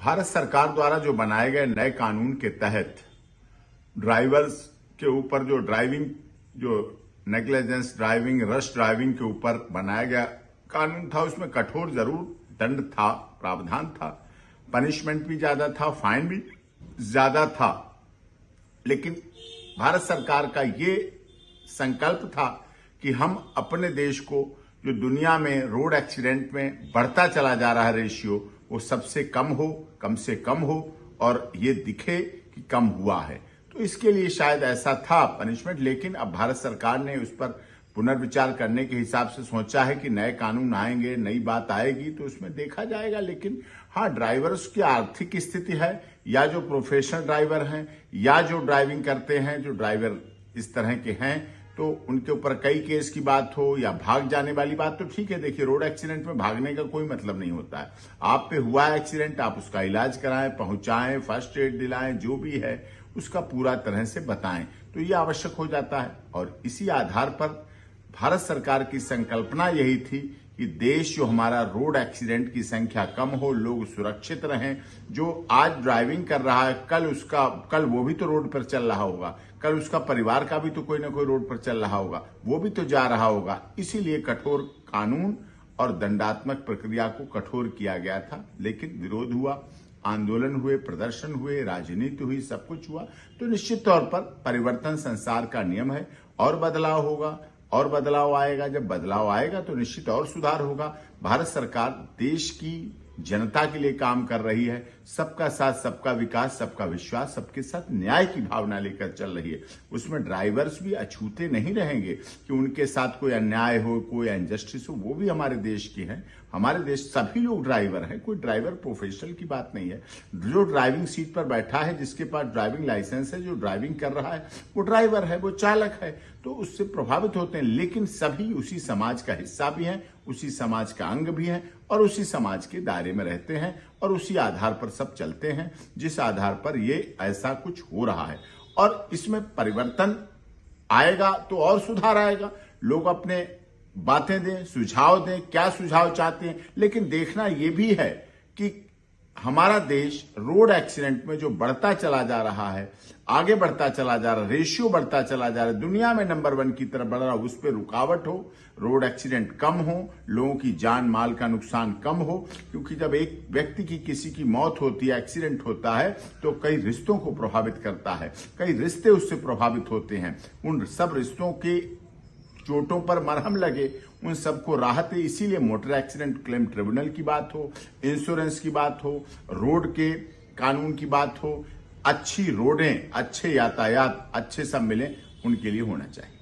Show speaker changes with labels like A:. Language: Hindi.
A: भारत सरकार द्वारा जो बनाए गए नए कानून के तहत ड्राइवर्स के ऊपर जो नेग्लिजेंस ड्राइविंग, रश ड्राइविंग के ऊपर बनाया गया कानून था, उसमें कठोर जरूर दंड था, प्रावधान था, पनिशमेंट भी ज्यादा था, फाइन भी ज्यादा था। लेकिन भारत सरकार का ये संकल्प था कि हम अपने देश को, जो दुनिया में रोड एक्सीडेंट में बढ़ता चला जा रहा है रेशियो, वो सबसे कम से कम हो और ये दिखे कि कम हुआ है। तो इसके लिए शायद ऐसा था पनिशमेंट, लेकिन अब भारत सरकार ने उस पर पुनर्विचार करने के हिसाब से सोचा है कि नए कानून आएंगे, नई बात आएगी तो उसमें देखा जाएगा। लेकिन हाँ, ड्राइवर्स की आर्थिक स्थिति है, या जो प्रोफेशनल ड्राइवर हैं, या जो ड्राइविंग करते हैं, जो ड्राइवर इस तरह के हैं, तो उनके ऊपर कई केस की बात हो या भाग जाने वाली बात, तो ठीक है। देखिए, रोड एक्सीडेंट में भागने का कोई मतलब नहीं होता है। आप पे हुआ एक्सीडेंट, आप उसका इलाज कराएं, पहुंचाएं, फर्स्ट एड दिलाएं, जो भी है उसका पूरा तरह से बताएं, तो ये आवश्यक हो जाता है। और इसी आधार पर भारत सरकार की संकल्पना यही थी कि देश जो हमारा, रोड एक्सीडेंट की संख्या कम हो, लोग सुरक्षित रहें। जो आज ड्राइविंग कर रहा है, कल वो भी तो रोड पर चल रहा होगा, कल उसका परिवार का भी तो कोई ना कोई रोड पर चल रहा होगा, वो भी तो जा रहा होगा। इसीलिए कठोर कानून और दंडात्मक प्रक्रिया को कठोर किया गया था। लेकिन विरोध हुआ, आंदोलन हुए, प्रदर्शन हुए, राजनीति हुई, सब कुछ हुआ। तो निश्चित तौर पर परिवर्तन संसार का नियम है, और बदलाव होगा और बदलाव आएगा। जब बदलाव आएगा तो निश्चित और सुधार होगा। भारत सरकार देश की जनता के लिए काम कर रही है। सबका साथ, सबका विकास, सबका विश्वास, सबके साथ न्याय की भावना लेकर चल रही है। उसमें ड्राइवर्स भी अछूते नहीं रहेंगे कि उनके साथ कोई अन्याय हो, कोई इनजस्टिस हो। वो भी हमारे देश के हैं। हमारे देश सभी लोग ड्राइवर हैं, कोई ड्राइवर प्रोफेशनल की बात नहीं है। जो ड्राइविंग सीट पर बैठा है, जिसके पास ड्राइविंग लाइसेंस है, जो ड्राइविंग कर रहा है, वो ड्राइवर है, वो चालक है, तो उससे प्रभावित होते हैं। लेकिन सभी उसी समाज का हिस्सा भी हैं, उसी समाज का अंग भी हैं, और उसी समाज के दायरे में रहते हैं, और उसी आधार पर सब चलते हैं, जिस आधार पर ये ऐसा कुछ हो रहा है। और इसमें परिवर्तन आएगा तो और सुधार आएगा। लोग अपने बातें दें, सुझाव दें, क्या सुझाव चाहते हैं। लेकिन देखना यह भी है कि हमारा देश रोड एक्सीडेंट में जो बढ़ता चला जा रहा है, आगे बढ़ता चला जा रहा है, रेशियो बढ़ता चला जा रहा है, दुनिया में नंबर 1 की तरफ बढ़ रहा है, उस पर रुकावट हो, रोड एक्सीडेंट कम हो, लोगों की जान माल का नुकसान कम हो। क्योंकि जब एक व्यक्ति की, किसी की मौत होती है, एक्सीडेंट होता है, तो कई रिश्तों को प्रभावित करता है, कई रिश्ते उससे प्रभावित होते हैं। उन सब रिश्तों के चोटों पर मरहम लगे, उन सबको राहत है। इसीलिए मोटर एक्सीडेंट क्लेम ट्रिब्यूनल की बात हो, इंश्योरेंस की बात हो, रोड के कानून की बात हो, अच्छी रोडें, अच्छे यातायात, अच्छे सब मिले, उनके लिए होना चाहिए।